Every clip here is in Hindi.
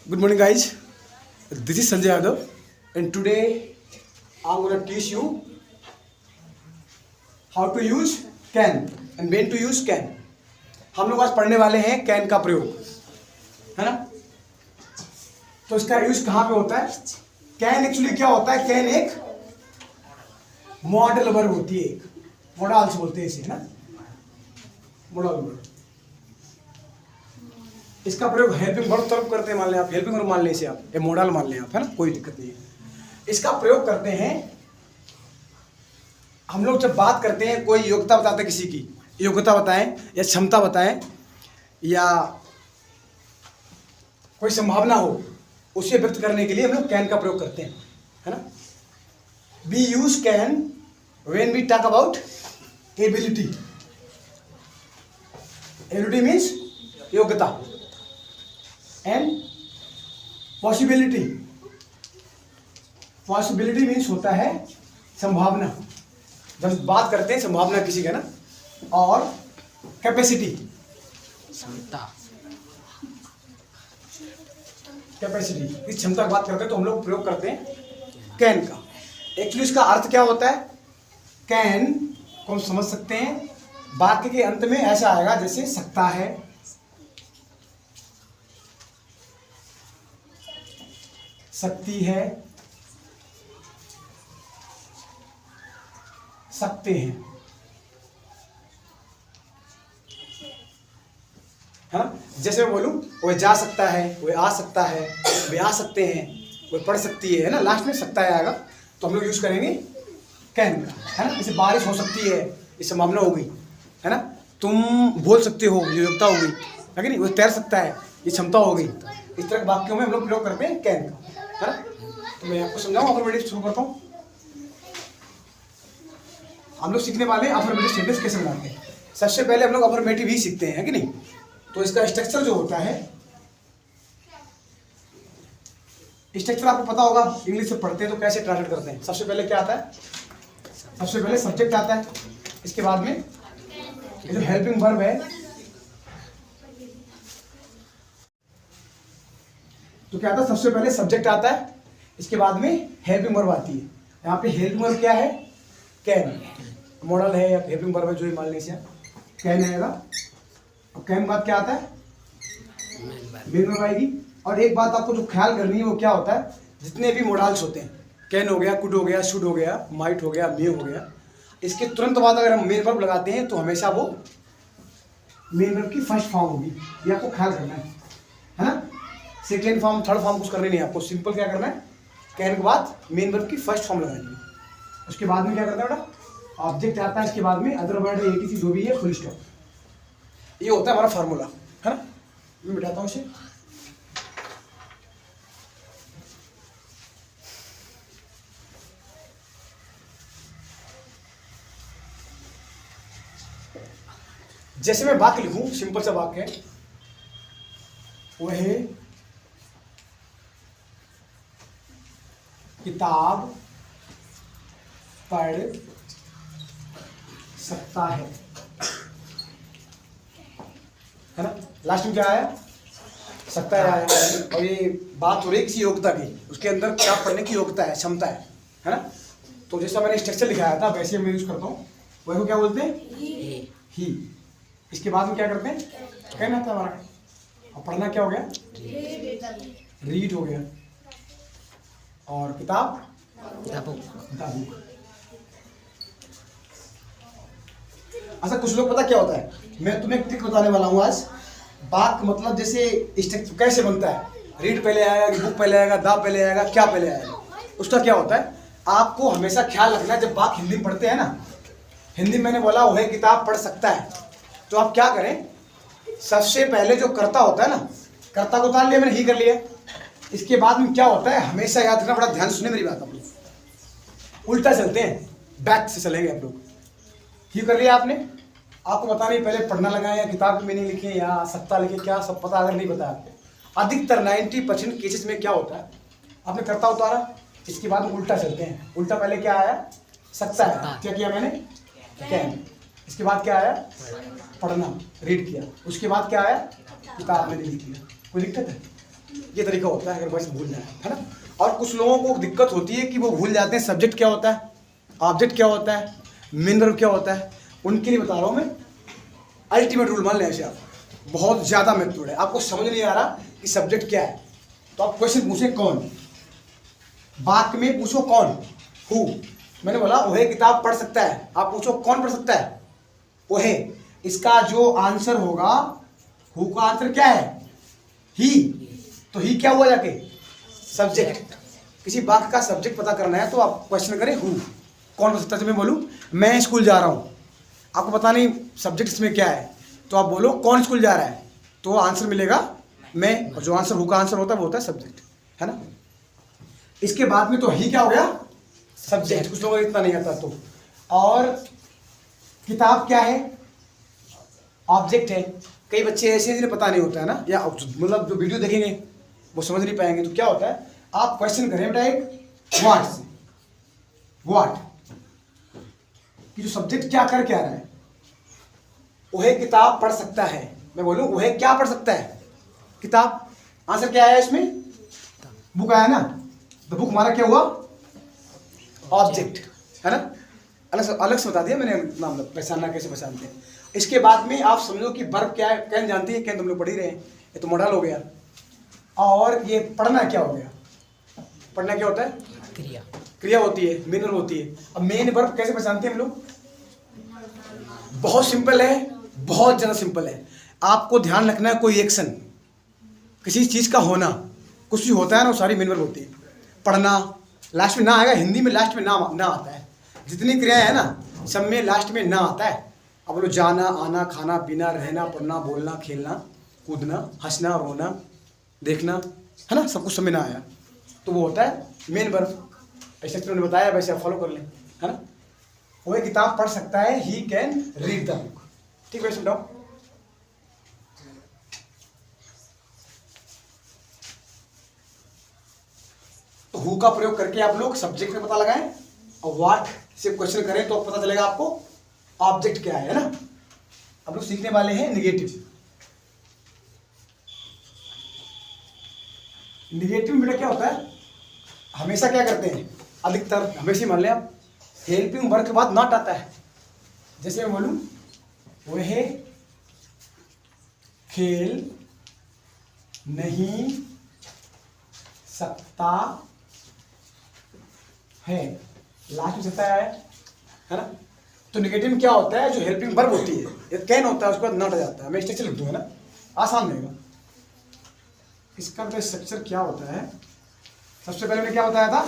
Good morning, guys. This is Sanjay Yadav, and today I'm going to teach you how to use can and when to use can. हम लोग आज पढ़ने वाले हैं कैन का प्रयोग, है ना। तो इसका यूज कहाँ पे होता है? कैन एक्चुअली क्या होता है? कैन एक मॉडल वर्ब होती है, एक मॉडल्स बोलते हैं इसे, है ना, मॉडल वर्ब। इसका प्रयोग हेल्पिंग वर्ब तरफ करते हैं, मान लें आप हेल्पिंग वर्ब मान लें इसे, आप ये मॉडल मान लें आप, है ना, कोई दिक्कत नहीं है। इसका प्रयोग करते हैं हम लोग जब बात करते हैं, कोई योग्यता बताते हैं, किसी की योग्यता बताएं या क्षमता बताएं या कोई संभावना हो, उसे व्यक्त करने के लिए हम लोग कैन का प्रयोग करते हैं, है ना। We use can when we talk about ability. Ability means योग्यता, एंड पॉसिबिलिटी। पॉसिबिलिटी मीन्स होता है संभावना, जब बात करते हैं संभावना किसी का ना, और कैपेसिटी, क्षमता, कैपेसिटी, इस क्षमता की बात करते हैं तो हम लोग प्रयोग करते हैं कैन का। एक्चुअली इसका अर्थ क्या होता है? कैन को हम समझ सकते हैं, वाक्य के अंत में ऐसा आएगा जैसे सकता है, सकती है, सकते हैं, है ना। जैसे मैं बोलूं वो जा सकता है, वो आ सकता है, वे आ सकते हैं, वो पढ़ सकती है ना, लास्ट में सकता है आएगा, तो हम लोग यूज करेंगे कैन का, है ना। जैसे बारिश हो सकती है, ये संभावना हो गई, है ना। तुम बोल सकते हो, ये योग्यता हो गई, है कि नहीं। वो तैर सकता है, ये क्षमता हो गई। इस तरह के वाक्यों में हम लोग प्रयोग करते हैं कैन का, है ना। तो मैं आपको समझाऊं, अफर्मेटिव शुरू करता हूँ। हम लोग सीखने वाले हैं अफर्मेटिव सेंटेंस कैसे बनाते हैं। सबसे पहले हम लोग अफर्मेटिव ही सीखते हैं, है कि नहीं। तो इसका स्ट्रक्चर जो होता है, स्ट्रक्चर आपको पता होगा, इंग्लिश से पढ़ते हैं तो कैसे ट्रांसलेट करते हैं। सबसे पहले क्या आता है? सबसे पहले सब्जेक्ट आता है, इसके बाद में जो हेल्पिंग वर्ब है, तो क्या आता है? सबसे पहले सब्जेक्ट आता है, इसके बाद में हेल्पिंग वर्ब आती है। यहाँ पे हेल्पिंग वर्ब क्या है? कैन मॉडल है या हेल्पिंग वर्ब है, जो ही मान लीजिए कैन आएगा। अब कैन बाद क्या आता है? मेन वर्ब आएगी। और एक बात आपको जो ख्याल करनी है वो क्या होता है, जितने भी मॉडल्स होते हैं, कैन हो गया, कुड हो गया, शुड हो गया, माइट हो गया, मे हो गया, इसके तुरंत बाद अगर हम मेन वर्ब लगाते हैं तो हमेशा वो मेन वर्ब की फर्स्ट फॉर्म होगी। ये आपको ख्याल करना है ना। सेकेंड फॉर्म, थर्ड फॉर्म कुछ करने नहीं है आपको, सिंपल क्या करना है, कैन के बाद मेन वर्ब की फर्स्ट फॉर्म लगानी है। उसके बाद में क्या करता है बेटा? ऑब्जेक्ट आता है, इसके बाद में अदर वर्ड एटीसी जो भी है, फुल स्टॉप। ये होता है हमारा फार्मूला, है ना। मैं बिठाता हूँ इसे। जैसे मैं वाक्य लिखूं, सिंपल सा वाक्य है, वह किताब पढ़ सकता है ना। लास्ट में क्या आया? सकता है आया। और ये बात हो रही है किसी योग्यता की, उसके अंदर क्या पढ़ने की योग्यता है, क्षमता है ना। तो जैसा मैंने स्ट्रक्चर लिखाया था वैसे मैं यूज करता हूँ। वह को क्या बोलते हैं? ही। इसके बाद में क्या करते हैं? कैन आता है हमारा। और पढ़ना क्या हो गया? रीड हो गया। और किताब, किताब। अच्छा, कुछ लोग पता क्या होता है, मैं तुम्हें एक ट्रिक बताने वाला हूँ आज। बात मतलब जैसे स्ट्रक्चर कैसे बनता है, रीड पहले आएगा कि बुक पहले आएगा, दा पहले आएगा, क्या पहले आएगा, उसका क्या होता है आपको हमेशा ख्याल रखना है। जब बात हिंदी में पढ़ते हैं ना, हिंदी मैंने बोला वह किताब पढ़ सकता है, तो आप क्या करें, सबसे पहले जो कर्ता होता है ना, कर्ता को उतार लिया मैंने, ही कर लिया। इसके बाद में क्या होता है, हमेशा याद रखना, बड़ा ध्यान सुने मेरी बात। आप लोग उल्टा चलते हैं, बैक से चलेंगे आप लोग। ही कर लिया आपने, आपको पता नहीं पहले पढ़ना लगाए या किताब में नहीं लिखे या सकता लिखे, क्या सब पता अगर नहीं बताया आपको। अधिकतर 90% केसेस में क्या होता है, आपने कर्ता उतारा, इसके बाद उल्टा चलते हैं। उल्टा पहले क्या आया? सकता है। क्या किया मैंने? कैन। इसके बाद क्या आया? पढ़ना, रीड किया। उसके बाद क्या आया? किताब मैंने लिख लिया। कोई दिक्कत है? ये तरीका होता है अगर वैसे भूल जाए, है ना। और कुछ लोगों को दिक्कत होती है कि वो भूल जाते हैं सब्जेक्ट क्या होता है, ऑब्जेक्ट क्या होता है, मेन वर्ब क्या होता है। उनके लिए बता रहा हूँ मैं अल्टीमेट रूल, मान लें ऐसे आप बहुत ज़्यादा महत्वपूर्ण है, आपको समझ नहीं आ रहा कि सब्जेक्ट क्या है, तो आप क्वेश्चन पूछें कौन, वाक्य में पूछो कौन, हु। मैंने बोला वह किताब पढ़ सकता है, आप पूछो कौन पढ़ सकता है, वह। इसका जो आंसर होगा, हु का आंसर क्या है, ही। तो ही क्या हुआ जाके, सब्जेक्ट। किसी वाक्य का सब्जेक्ट पता करना है तो आप क्वेश्चन करें हु, कौन पढ़ सकता है। मैं बोलूँ मैं स्कूल जा रहा हूँ, आपको पता नहीं सब्जेक्ट इसमें क्या है, तो आप बोलो कौन स्कूल जा रहा है, तो आंसर मिलेगा मैं, और जो आंसर हु का आंसर होता है वो होता है सब्जेक्ट, है ना। इसके बाद में तो ही क्या हो गया, सब्जेक्ट। कुछ लोगों को इतना नहीं आता तो। और किताब क्या है, ऑब्जेक्ट है। कई बच्चे ऐसे हैं जिन्हें पता नहीं होता है ना, या मतलब जो वीडियो देखेंगे वो समझ नहीं पाएंगे। तो क्या होता है, आप क्वेश्चन करें बेटा एक व्हाट से, व्हाट कि जो सब्जेक्ट क्या कर क्या रहा है, वह किताब पढ़ सकता है। मैं बोलूं वह क्या पढ़ सकता है, किताब। आंसर क्या आया इसमें, बुक आया ना, तो बुक हमारा क्या हुआ, ऑब्जेक्ट, है ना। अलग से बता दिया मैंने नाम, पहचानना कैसे पहचानते हैं। इसके बाद में आप समझो कि वर्ब क्या है, कैन जानती है, कैन तुम लोग पढ़ ही रहे हैं, ये तो मॉडल हो गया। और ये पढ़ना क्या हो गया, पढ़ना क्या होता है, क्रिया, क्रिया होती है, मेन वर्ब होती है। अब मेन वर्ब कैसे पहचानते हैं हम लोग, बहुत सिंपल है, बहुत ज़्यादा सिंपल है। आपको ध्यान रखना है कोई एक्शन, किसी चीज़ का होना, कुछ भी होता है ना, वो सारी मेन वर्ब होती है। पढ़ना लास्ट में ना आएगा, हिंदी में लास्ट में ना आता है। जितनी क्रियाएं है ना सब में लास्ट में ना आता है। अब बोलो जाना, आना, खाना, पीना, रहना, पढ़ना, बोलना, खेलना, कूदना, हंसना, रोना, देखना, है ना, सब कुछ सब में ना आया तो वो होता है मेन वर्ब। ऐसे तो उन्होंने बताया, वैसे आप फॉलो कर लें, है ना। वो किताब पढ़ सकता है, he can read the book. ठीक है, समझाओ। तो हु का प्रयोग करके आप लोग सब्जेक्ट का पता लगाएं, और व्हाट से क्वेश्चन करें तो पता चलेगा आपको ऑब्जेक्ट क्या है ना। अब लोग सीखने वाले हैं निगेटिव। निगेटिव में बेटा क्या होता है, हमेशा क्या करते हैं, अधिकतर हमेशा मान लें आप, हेल्पिंग वर्ब के बाद नॉट आता है। जैसे मैं बोलूं वह खेल नहीं सकता है, लास्ट में सकता है ना। तो निगेटिव में क्या होता है, जो हेल्पिंग वर्ब होती है, ये कैन होता है, उसके बाद नॉट आ जाता है। मैं स्ट्रक्चर लिख दूंगा ना, आसान रहेगा। इसका तो स्ट्रक्चर क्या होता है, सबसे पहले में क्या बताया था,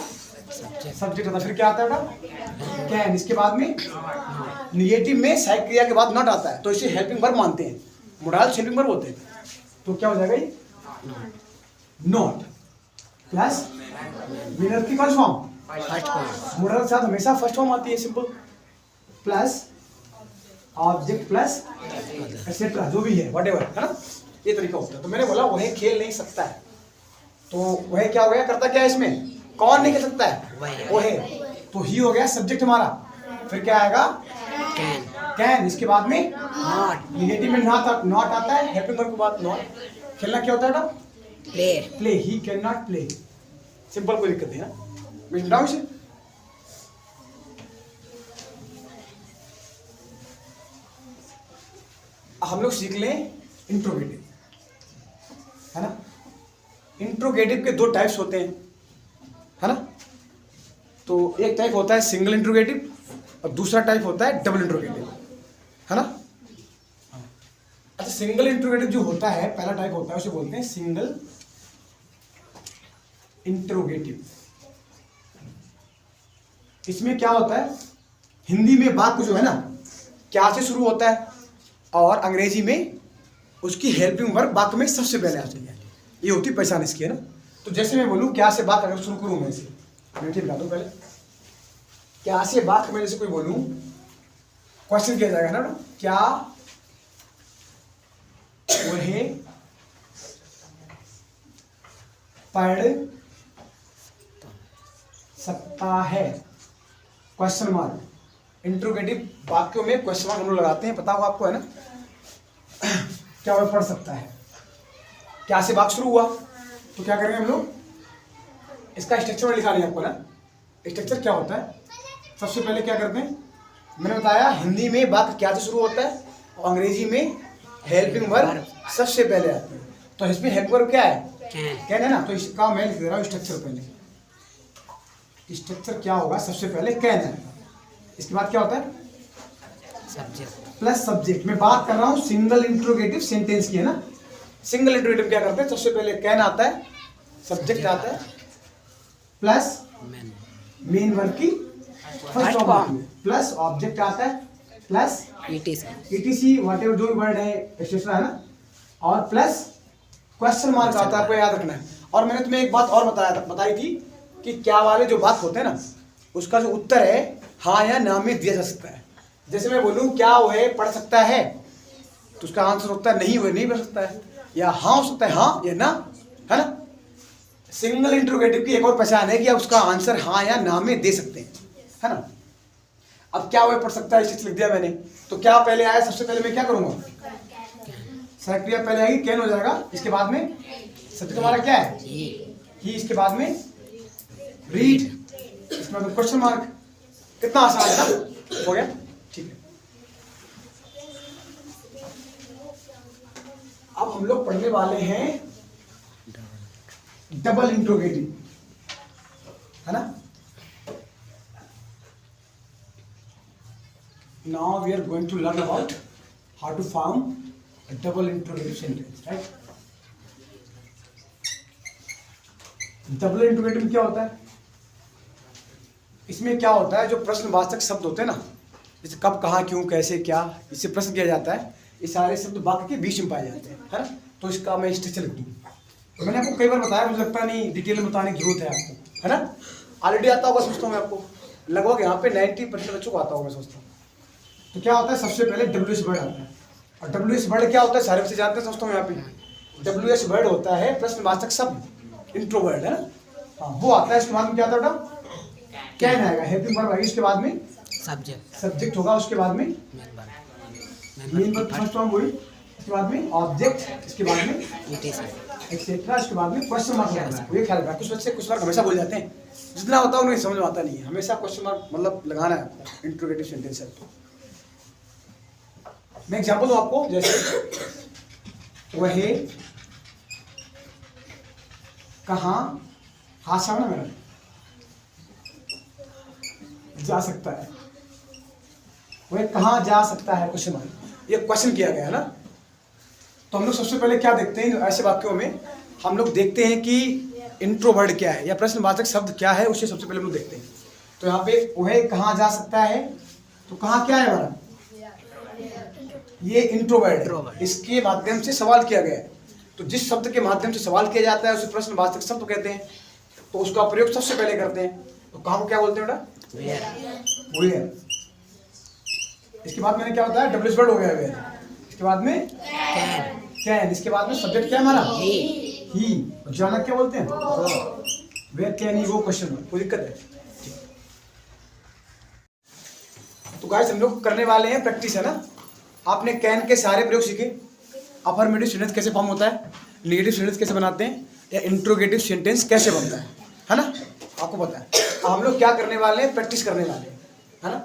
सब्जेक्ट होता है, फिर क्या आता है बेटा, कैन। इसके बाद में निगेटिव में सहायक क्रिया के बाद नॉट आता है, तो इसे हेल्पिंग वर्ब मानते हैं, मोडाल हेल्पिंग वर्ब होते हैं। तो क्या हो जाएगा ये, नॉट प्लस विनर की फर्स्ट फॉर्म, मोडल के साथ हमेशा फर्स्ट फॉर्म आती है, simple, plus object plus etcetera, जो भी है व्हाटएवर, है ना। ये तरीका होता है। तो मैंने बोला वह खेल नहीं सकता है, तो वह क्या हो गया, करता क्या है इसमें, कौन नहीं खेल सकता है, वो है, तो ही हो गया सब्जेक्ट हमारा। फिर क्या आएगा, कैन, कैन। इसके बाद में नॉट, निगेटिव में नॉट आता है, हेल्पिंग वर्ब के बाद नॉट। खेलना क्या होता है बेटा, play, play, he can not play, simple, कोई दिक्कत नहीं है। मैं समझाऊं इसे, हम लोग सीख लें इंट्रोगेटिव, है ना। इंट्रोगेटिव के दो टाइप्स होते हैं, है ना। तो एक टाइप होता है सिंगल इंट्रोगेटिव और दूसरा टाइप होता है डबल इंट्रोगेटिव, है ना। अच्छा, सिंगल इंट्रोगेटिव जो होता है, पहला टाइप होता है, उसे बोलते हैं सिंगल इंट्रोगेटिव। इसमें क्या होता है, हिंदी में वाक्य जो है ना क्या से शुरू होता है, और अंग्रेजी में उसकी हेल्पिंग वर्ब वाक्य में सबसे पहले आती है। ये होती पहचान इसकी, है ना। तो जैसे मैं बोलूँ क्या से वाक्य अगर शुरू करूँ, मैं इसे ठीक बता दूँ, पहले क्या से वाक्य में जैसे कोई बोलूँ, क्वेश्चन किया जाएगा ना, क्या वह पढ़ सकता है, क्वेश्चन मार्क। इंट्रोगेटिव वाक्यों में क्वेश्चन मार्क हम लोग लगाते हैं, पता होगा आपको, है ना। क्या वह पढ़ सकता है, क्या से वाक्य शुरू हुआ, तो क्या करेंगे हम लोग, इसका स्ट्रक्चर लिखा नहीं आपको ना। स्ट्रक्चर क्या होता है, सबसे पहले क्या करते हैं, मैंने बताया हिंदी में वाक्य क्या से शुरू होता है और अंग्रेजी में हेल्पिंग वर्ब सबसे पहले आते हैं। तो इसमें हेल्प वर्ब क्या है, कैन है ना। तो इसका मैं लिख दे रहा हूँ स्ट्रक्चर। पहले स्ट्रक्चर क्या होगा, सबसे पहले कैन है, इसके बाद क्या होता है सब्जेक्ट प्लस सब्जेक्ट। मैं बात कर रहा हूँ सिंगल इंट्रोगेटिव सेंटेंस की है ना। सिंगल इंट्रोगेटिव क्या करते हैं, सबसे पहले कैन आता है, सब्जेक्ट आता है प्लस मैन मेन वर्ब की फर्स्ट फॉर्म प्लस ऑब्जेक्ट आता है प्लस ईटीसी वॉट एवर जो भी वर्ड है एक्सेट्रा है ना, और प्लस क्वेश्चन मार्क आता है, आपको याद रखना है। और मैंने तुम्हें एक बात और बताई थी कि क्या वाले जो बात होते हैं ना, उसका जो उत्तर है हाँ या ना में दिया जा सकता है। जैसे मैं बोलूँ क्या वह पढ़ सकता है, तो उसका आंसर होता है नहीं, वह नहीं पढ़ सकता है, या हाँ हो सकता है हाँ या ना, है ना। सिंगल इंट्रोगेटिव की एक और पहचान है कि आप उसका आंसर हाँ या ना में दे सकते हैं, है ना। अब क्या वह पढ़ सकता है, इसे लिख दिया मैंने, तो क्या पहले आया, सबसे पहले मैं क्या करूंगा, सहायक क्रिया पहले आएगी, कैन हो जाएगा, इसके बाद में सब्जेक्ट हमारा क्या है ही, इसके बाद में रीड, इसके बाद क्वेश्चन मार्क। कितना आसान है ना, हो गया, ठीक है। अब हम लोग पढ़ने वाले हैं डबल इंट्रोगेटिव, है ना। Now we are going to learn about how to form a double interrogative sentence, right? Double interrogative क्या होता है, इसमें क्या होता है, जो प्रश्नवाचक शब्द होते हैं ना, जैसे कब, कहाँ, क्यों, कैसे, क्या, इससे प्रश्न किया जाता है, ये सारे शब्द वाक्य के बीच में पाए जाते हैं, है ना। तो इसका मैं स्ट्रक्चर लिख दूँ। तो मैंने आपको कई बार बताया, मुझे लगता नहीं डिटेल में बताने की जरूरत है आपको, है ना। ऑलरेडी आता होगा सोचता हूँ मैं, आपको लगभग यहाँ पे 90% बच्चों को आता होगा मैं सोचता हूँ। तो क्या होता है, सबसे पहले WH वर्ड आता है, और WH वर्ड क्या होता है सारे बच्चे जानते हैं समझता हूँ यहाँ पे। WH वर्ड होता है प्रश्नवाचक शब्द, इंट्रो वर्ड, है ना। हाँ वो आता है, इसके बाद में क्या आता है, कैन आएगा, हेल्पिंग वर्ब आएगी, इसके बाद में सब्जेक्ट होगा, उसके बाद में मेन वर्ब फर्स्ट फॉर्म हुई, इसके बाद में ऑब्जेक्ट, इसके बाद में एक्सेट्रा, इसके बाद में क्वेश्चन मार्क लगाना है। ये ख्याल रखना, कुछ बच्चे क्वेश्चन मार्क हमेशा बोल जाते हैं, जितना होता है उन्हें समझ में आता नहीं है, हमेशा क्वेश्चन मार्क मतलब लगाना है इंट्रोगेटिव सेंटेंस है। मैं एग्जांपल दूं आपको, जैसे वह कहाँ, हाथ सामने मेरा, जा सकता है, वह कहाँ जा सकता है, क्वेश्चन मार्क, ये क्वेश्चन किया गया है ना। तो हम लोग सबसे पहले क्या देखते हैं ऐसे वाक्यों में, हम लोग देखते हैं कि इंट्रो वर्ड क्या है या प्रश्नवाचक शब्द क्या है, उसे सबसे पहले हम लोग देखते हैं। तो यहाँ पे वह कहाँ जा सकता है, तो कहाँ क्या है हमारा, ये इंट्रो वर्ड है, इसके माध्यम से सवाल किया गया है। तो जिस शब्द के माध्यम से सवाल किया जाता है उसे प्रश्नवाचक शब्द कहते हैं, तो उसका प्रयोग सबसे पहले करते हैं। तो कहाँ को क्या बोलते हैं बेटा, वेयर। इसके बाद मैंने क्या बताया, WH वर्ड हो गया वेयर, इसके बाद में कैन, इसके बाद में सब्जेक्ट क्या है हमारा ही, जाना क्या बोलते हैं, वेयर कैन ही, वो क्वेश्चन में कोई दिक्कत है। तो गाइस हम लोग करने वाले हैं प्रैक्टिस, है ना। आपने कैन के सारे प्रयोग सीखे, अफर्मेटिव सेंटेंस कैसे फॉर्म होता है, नेगेटिव सेंटेंस कैसे बनाते हैं, या इंट्रोगेटिव सेंटेंस कैसे बनता है ना, आपको पता है। अब हम लोग क्या करने वाले हैं, प्रैक्टिस करने वाले हैं, है ना।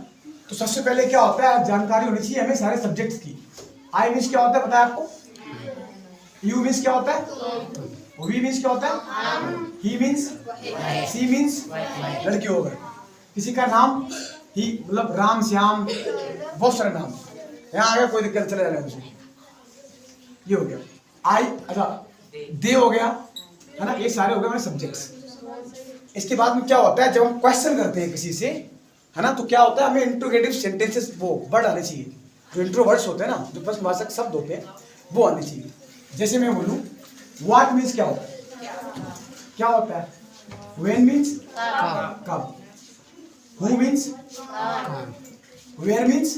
तो सबसे पहले क्या होता है, जानकारी होनी चाहिए हमें सारे सब्जेक्ट्स की। आई मीन्स क्या होता है पता है आपको, यू मीन्स क्या होता है, वी मीन्स क्या होता है, ही मीन्स, सी मीन्स लड़की हो गए, किसी का नाम ही मतलब राम, श्याम, बहुत सारे नाम, यहाँ आ गया कोई दिक्कत, चले जाना उसे, ये हो गया आई, अच्छा दे हो गया, है ना। ये सारे हो गए हमारे सब्जेक्ट्स। इसके बाद में क्या होता है, जब हम क्वेश्चन करते हैं किसी से, है ना, तो क्या होता है, हमें इंट्रोगेटिव सेंटेंसेस वो वर्ड आने चाहिए, जो इंट्रोवर्ड्स होते हैं ना, जो प्रश्नवाचक शब्द होते हैं वो आने चाहिए। जैसे मैं बोलूँ व्हाट मीन्स क्या होता है, क्या होता है, व्हेन मीन्स कब, हु मीन्स वेयर मीन्स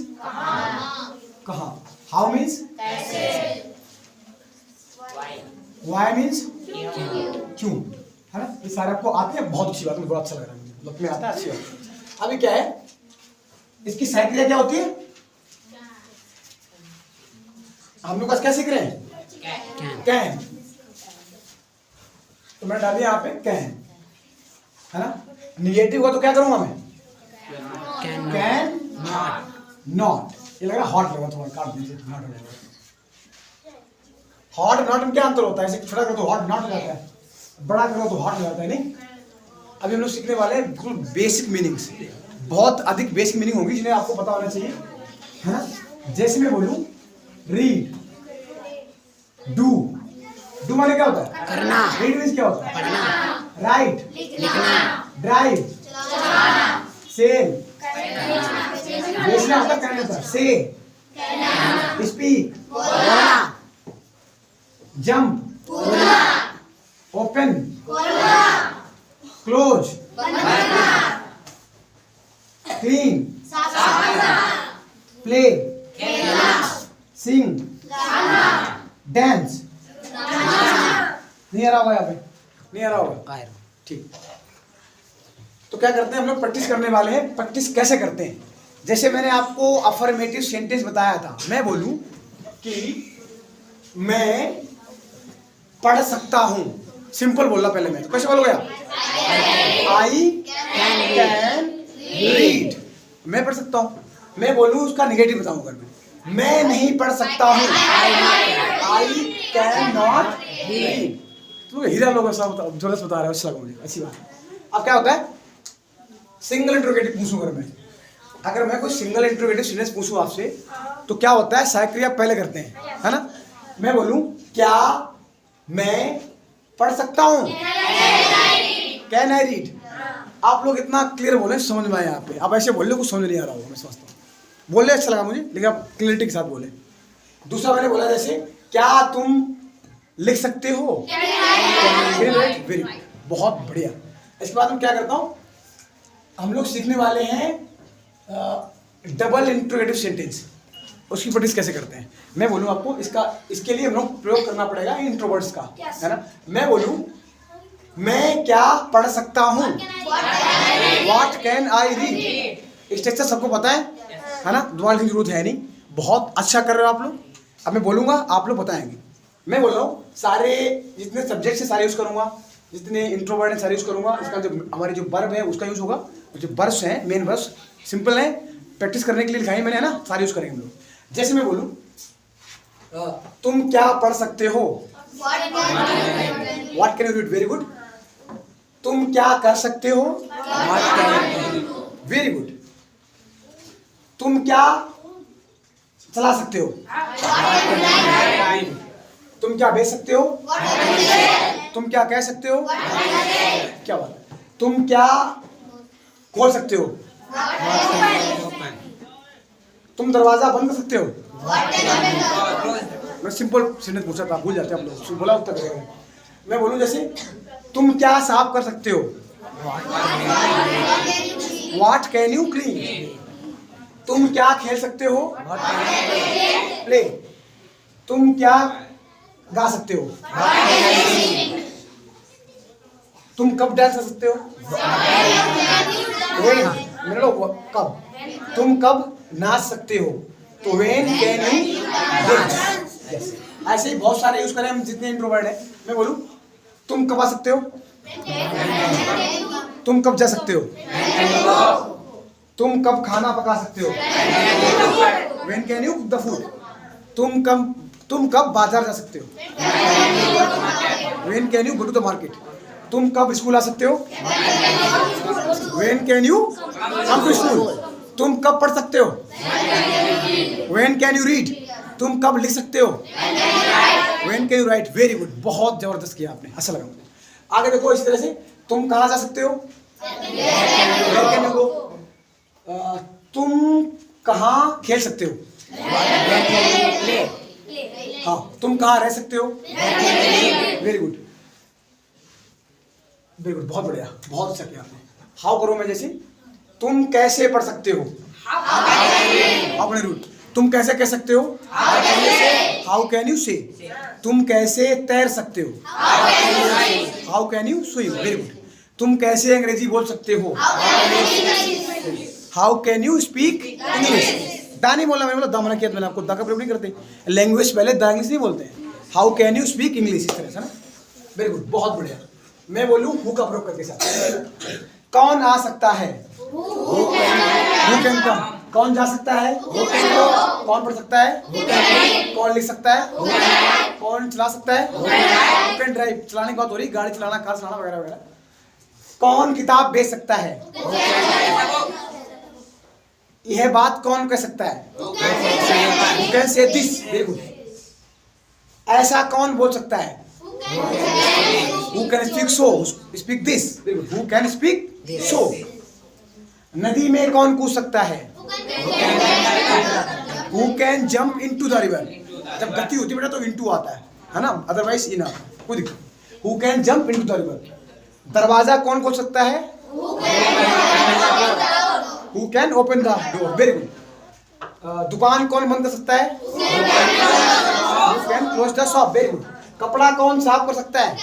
कहाँ, हाउ मीन्स वाई मीन्स क्यों, है ना। ये सारे आपको आते हैं, बहुत अच्छी बात, मुझे बहुत अच्छा लग रहा है, मतलब में आता है, अच्छी बात। अभी क्या है, इसकी सहायक क्रिया क्या होती है, हम लोग क्या सीख रहे हैं, कैन। तो मैंने डाल दिया यहाँ पे कैन, है ना। निगेटिव हुआ तो क्या करूंगा मैं? Can not. ये लग रहा हॉट लगा, थोड़ा काट दीजिए, नॉट हो जाएगा। हॉट नॉट में क्या अंतर होता है? ऐसे छोटा करो तो हॉट नॉट हो जाता है, बड़ा करो तो हॉट हो जाता है, नहीं। अभी हम लोग सीखने वाले हैं बिल्कुल बेसिक मीनिंग्स, बहुत अधिक बेसिक मीनिंग होगी जिन्हें आपको पता होना चाहिए, है ना। जैसे मैं बोलूं रीड, डू, डू माने क्या होता है? करना। रीड मीन्स क्या होता है? पढ़ना। राइट, लिखना। ड्राइव, सेल, बेचना मतलब करना होता है। से, स्पीक, बोलना। Jump, open, close, clean, play, sing, dance. नहीं आ रहा होगा यहाँ पे? नहीं आ रहा होगा? ठीक। तो क्या करते हैं हम लोग? प्रैक्टिस करने वाले हैं। प्रैक्टिस कैसे करते हैं? जैसे मैंने आपको अफर्मेटिव सेंटेंस बताया था, मैं बोलूं कि मैं पढ़ सकता हूं, सिंपल बोलना पहले मैं, तो कैसे बोलोगे आप? आई कैन रीड, मैं पढ़ सकता हूं। मैं बोलूं उसका निगेटिव बताऊंगा मैं नहीं पढ़ सकता हूं, आई कैन नॉट रीड। तो हीरा लोग ऐसा जबरदस्त बता रहे हो, अच्छा लगा मुझे, अच्छी बात है। अब क्या होता है? सिंगल इंट्रोगेटिव पूछूं अगर मैं कोई सिंगल इंट्रोगेटिव सेंटेंस पूछूं आपसे, तो क्या होता है? सहायक क्रिया पहले करते हैं, है ना। मैं बोलूं क्या मैं पढ़ सकता हूं, कैन आई रीड। आप लोग इतना क्लियर बोले, समझ में आया यहाँ पे। आप ऐसे बोल रहे कुछ समझ नहीं आ रहा होगा, मैं समझता हूँ। बोले अच्छा लगा मुझे, लेकिन आप क्लियरिटी के साथ बोले। दूसरा मैंने बोला जैसे क्या तुम लिख सकते हो, वेरी गुड, बहुत बढ़िया। इसके बाद हम क्या करता हूँ, हम लोग सीखने वाले हैं डबल इंट्रोगेटिव सेंटेंस, उसकी प्रैक्टिस कैसे करते हैं। मैं बोलूँ आपको इसके लिए हम लोग प्रयोग करना पड़ेगा इंट्रोवर्ट्स का, है ना। मैं बोलूँ मैं क्या पढ़ सकता हूँ, what can I read. Structure सबको पता है ना, दोबारा की जरूरत है नहीं। बहुत अच्छा कर रहे हो आप लोग। अब मैं बोलूँगा, आप लोग बताएंगे। मैं बोल रहा हूँ सारे जितने सब्जेक्ट है सारे यूज़ करूँगा, जितने इंट्रोवर्ट हैं सारे यूज़ करूँगा। इसका जो हमारे जो वर्ब है उसका यूज़ होगा, जो वर्ब्स हैं मेन वर्ब्स सिंपल है, प्रैक्टिस करने के लिए लिखाई मैंने, है ना, सारे यूज़ करेंगे हम लोग। जैसे मैं बोलूँ तुम क्या पढ़ सकते हो, what can you read, very good. तुम क्या कर सकते हो, वेरी गुड। तुम क्या चला सकते हो, तुम क्या बेच सकते हो, तुम क्या कह सकते हो, क्या बात है। तुम क्या खोल सकते हो, तुम दरवाजा बंद कर सकते हो। मैं सिंपल सेंटेंस पूछा था, भूल जाते हैं आप लोग, बोला उत्तर करेंगे। मैं बोलूं जैसे तुम क्या साफ कर सकते हो, व्हाट कैन यू क्लीन। तुम क्या खेल सकते हो, प्ले। तुम क्या गा सकते हो, तुम कब डांस कर सकते हो, मेरे लोग कब। तुम कब नाच सकते हो, तो व्हेन कैन यू डांस। ऐसे ही बहुत सारे यूज करें हम जितने इंट्रोवर्ट हैं। मैं बोलूं तुम कब आ सकते हो, तुम कब जा सकते हो, तुम कब खाना पका सकते हो, when can you cook the food. तुम कब बाजार जा सकते हो, when can you go to the market. तुम कब स्कूल आ सकते हो, when can you come to school. तुम कब पढ़ सकते हो, व्हेन कैन यू रीड। तुम कब लिख सकते हो, when can you right. Very good, बहुत जबरदस्त किया आपने, अच्छा लगा मुझे। आगे देखो इस तरह से, तुम कहाँ जा सकते हो, व्हेन कैन यू गो। तुम कहाँ खेल सकते हो, हाँ। तुम कहाँ रह सकते हो, वेरी गुड, वेरी गुड, बहुत बढ़िया, बहुत अच्छा किया आपने। हाउ करो मैं जैसे, तुम कैसे पढ़ सकते हो, हाउ कैन यू रीड। तुम कैसे कह सकते हो, हाउ कैन यू से। तुम कैसे तैर सकते हो, how can you swim, very good. तुम कैसे अंग्रेजी बोल सकते हो, how can you speak English. दा नहीं बोला मैंने, बोला दा मना किया मैंने आपको, दा का प्रयोग नहीं करते। लैंग्वेज पहले दा इंग्लिश नहीं बोलते हैं, how can you speak English, इस तरह से ना। वेरी गुड, बहुत बढ़िया। मैं बोलूं हु का प्रयोग करके साथ। कौन आ सकता है? Who can come. कौन जा सकता है? कौन पढ़ सकता है? कौन लिख सकता है? कौन चला सकता है? Who can drive. चलाने की बात हो रही, गाड़ी चलाना, कार चलाना वगैरह वगैरह। कौन किताब बेच सकता है? यह बात कौन कह सकता है? Who can say this? Very good. ऐसा कौन बोल सकता है? Who can speak so? Speak this. Very good. Who can speak so? नदी में कौन कूद सकता है? Who can jump into the river? जब गति होती है बेटा तो into आता है ना? अदरवाइज इन आता है, कोई दिक्कत। Who can jump into the river? दरवाजा कौन खोल सकता है? Who can open the door? Very good. दुकान कौन बंद कर सकता है? Who can close the shop? Very good. कपड़ा कौन साफ कर सकता है?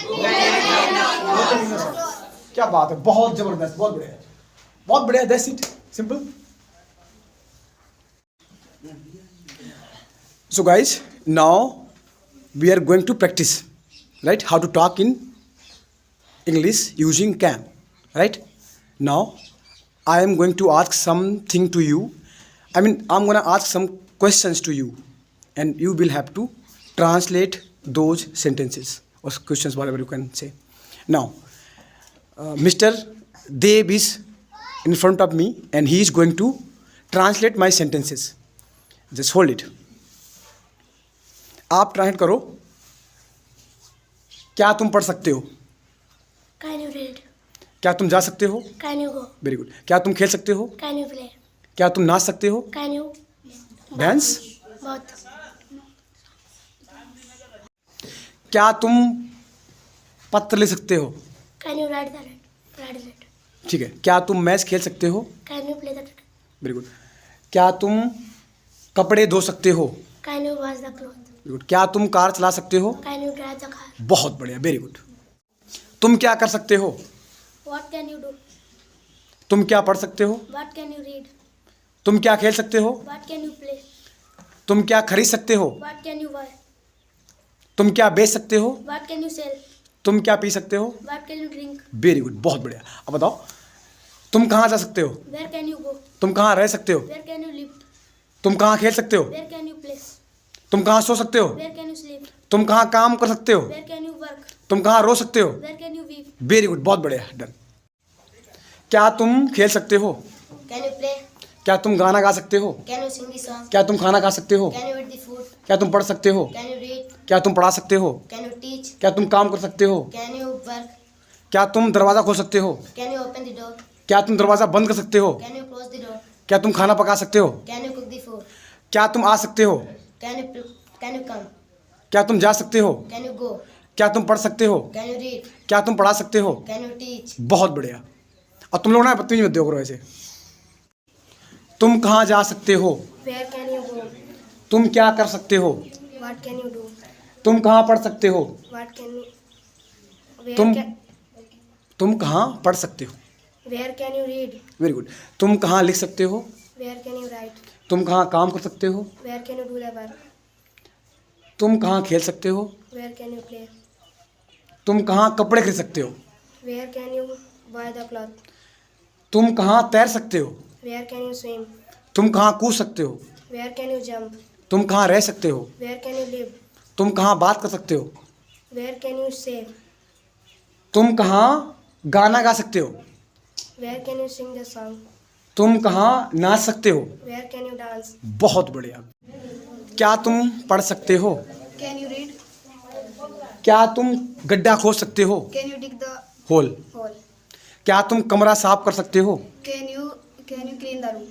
क्या बात है, बहुत जबरदस्त, बहुत बढ़िया, बहुत बढ़िया। That's it. Simple. So guys, now we are going to practice, right? How to talk in English using can, right? Now I am going to ask something to you. I'm gonna ask some questions to you, and you will have to translate those sentences or questions, whatever you can say. Now, Mr. Dev is in front of me, and he is going to translate my sentences. Just hold it. आप ट्रांसलेट करो। क्या तुम पढ़ सकते हो? Can you read? क्या तुम जा सकते हो? Can you go? Very good. क्या तुम खेल सकते हो? Can you play? क्या तुम नाच सकते हो? Can you dance? both? क्या तुम पत्र लिख सकते हो? Can you write the letter? ठीक है। क्या तुम मैच खेल सकते हो? Can you play the cricket? Very good. क्या तुम कपड़े धो सकते हो? Can you wash the clothes? Very good. क्या तुम कार चला सकते हो? Can you drive the car? बहुत बढ़िया, वेरी गुड। तुम क्या कर सकते हो? What can you do? तुम क्या पढ़ सकते हो? What can you read? तुम क्या खेल सकते हो? What can you play? तुम क्या खरीद सकते हो? What can you buy? तुम क्या बेच सकते हो? What can you sell? तुम क्या पी सकते हो? What can you drink? Very good, बहुत बढ़िया। अब बताओ, तुम कहाँ जा सकते हो? Where can you go? तुम कहाँ रह सकते हो? Where can you live? तुम कहाँ खेल सकते हो? Where can you play? तुम कहाँ सो सकते हो? Where can you sleep? तुम कहाँ काम कर सकते हो? Where can you work? तुम कहाँ रो सकते हो? Where can you weep? Very good, बहुत बढ़िया, डन। क्या तुम खेल सकते हो? Can you play? क्या तुम गाना गा सकते हो? Can you sing the song? क्या तुम खाना खा सकते हो? Can you eat the food? क्या तुम पढ़ सकते हो? Can you read? क्या तुम पढ़ा सकते हो? Can you teach? क्या तुम काम कर सकते हो? Can you work? क्या तुम दरवाज़ा खोल सकते हो? Can you open the door? क्या तुम दरवाज़ा बंद कर सकते हो? Can you close the door? क्या तुम खाना पका सकते हो? Can you cook the food? क्या तुम आ सकते हो? Can you come? क्या तुम जा सकते हो? Can you go? क्या तुम पढ़ सकते हो? Can you read? क्या तुम पढ़ा सकते हो? Can you teach? बहुत बढ़िया। और तुम लोग ना बदतमीजी मत दिया करो ऐसे। तुम कहाँ जा सकते हो? Where can you go? तुम क्या कर सकते हो? What can you do? तुम कहाँ पढ़ सकते हो? What can you? Where तुम can? तुम कहाँ पढ़ सकते हो? Where can you read? Very good. तुम कहाँ लिख सकते हो? Where can you write? तुम कहाँ काम कर सकते हो? Where can you do the work? तुम कहाँ खेल सकते हो? Where can you play? तुम कहाँ कपड़े खरीद सकते हो? Where can you buy the cloth? तुम कहाँ तैर सकते हो? Where can you swim? तुम कहाँ कूद सकते हो? Where can you jump? तुम कहाँ रह सकते हो? Where can you live? तुम कहाँ बात कर सकते हो? Where can you say? तुम कहाँ गाना गा सकते हो? Where can you sing the song? तुम कहाँ नाच सकते हो? Where can you dance? बहुत बढ़िया। क्या तुम पढ़ सकते हो? Can you read? क्या तुम गड्ढा खोद सकते हो? Can you dig the hole. hole? क्या तुम कमरा साफ कर सकते हो? Can you clean the room?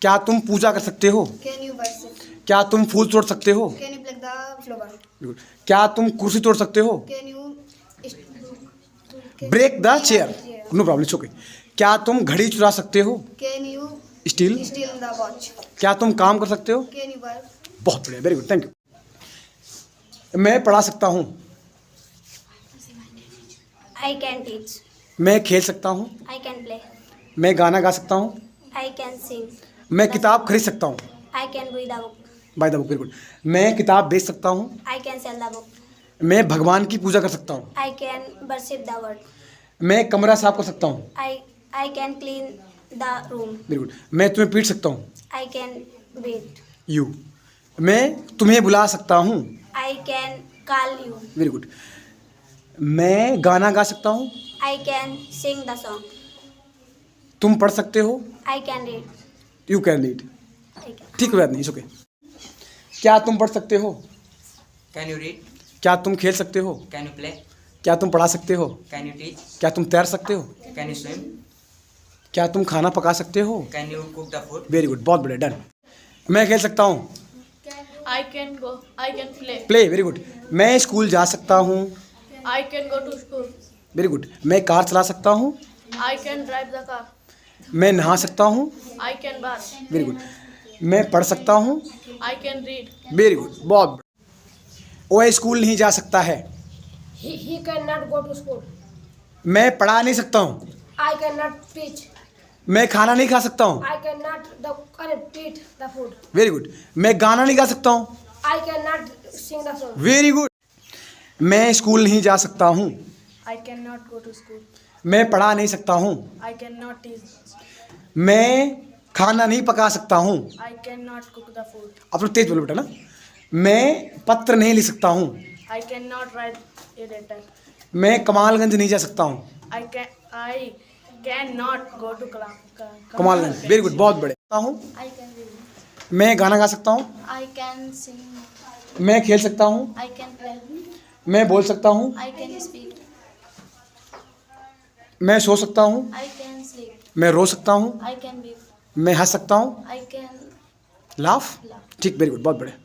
क्या तुम पूजा कर सकते हो? Can you wash it? क्या तुम फूल तोड़ सकते हो? Can you pluck the flower? क्या तुम कुर्सी तोड़ सकते हो? Can you break the chair. No problem, it's okay. क्या तुम घड़ी चुरा सकते हो? Can you steal. steal the watch? क्या तुम काम कर सकते हो? Can you work? बहुत बढ़िया, वेरी गुड, थैंक यू। मैं पढ़ा सकता हूँ। I can teach. मैं खेल सकता हूँ। I can play. मैं गाना गा सकता हूँ। I can sing. मैं किताब खरीद सकता हूँ। I can read a book. By the book, very good. मैं किताब बेच सकता हूँ। I can sell the book. मैं भगवान की पूजा कर सकता हूँ। I can worship the word. मैं कमरा साफ कर सकता हूँ। I can clean the room. Very good. मैं तुम्हें पीट सकता हूँ। I can beat. यू। मैं तुम्हें बुला सकता हूँ। I can call you. Very good. मैं गाना गा सकता हूँ। I can sing the song. तुम पढ़ सकते हो। I can read. You can read. I can. ठीक है, बात नहीं, ओके। क्या तुम पढ़ सकते हो? Can you read? क्या तुम खेल सकते हो? Can you play? क्या तुम पढ़ा सकते हो? Can you teach? क्या तुम तैर सकते हो? Can you swim? क्या तुम खाना पका सकते हो? Can you cook the food? Very good, बहुत बढ़िया, डन। मैं खेल सकता हूँ। I can go. I can play. Play, very good. मैं स्कूल जा सकता हूँ। I can go to school. Very good. मैं कार चला सकता हूँ। I can drive the car. मैं नहा सकता हूँ। I can bath. Very good. मैं पढ़ सकता हूँ। I can read. Very good, बहुत बढ़िया। वो स्कूल नहीं जा सकता है। He cannot go to school. मैं पढ़ा नहीं सकता हूँ। I cannot teach. मैं खाना नहीं खा सकता हूँ। I cannot eat the food. Very good. मैं गाना नहीं गा सकता हूँ। I cannot sing the song. Very good. मैं स्कूल नहीं जा सकता हूँ। I cannot go to school. मैं पढ़ा नहीं सकता हूँ। I cannot teach. मैं खाना नहीं पका सकता हूँ। I cannot cook the food. आप लोग तेज बोलो बेटा ना। मैं पत्र नहीं लिख सकता हूँ। I cannot write a letter. मैं कमालगंज नहीं जा सकता हूँ। I cannot go to Kamalganj, very good, बहुत बढ़िया हूँ। I can read. मैं गाना गा सकता हूँ। I can sing. मैं खेल सकता हूँ। I can play. मैं बोल सकता हूँ। I can speak. मैं सो सकता हूँ। I can sleep. मैं रो सकता हूँ। I can weep. मैं हंस सकता हूँ। I can laugh. ठीक, वेरी गुड, बहुत बढ़िया।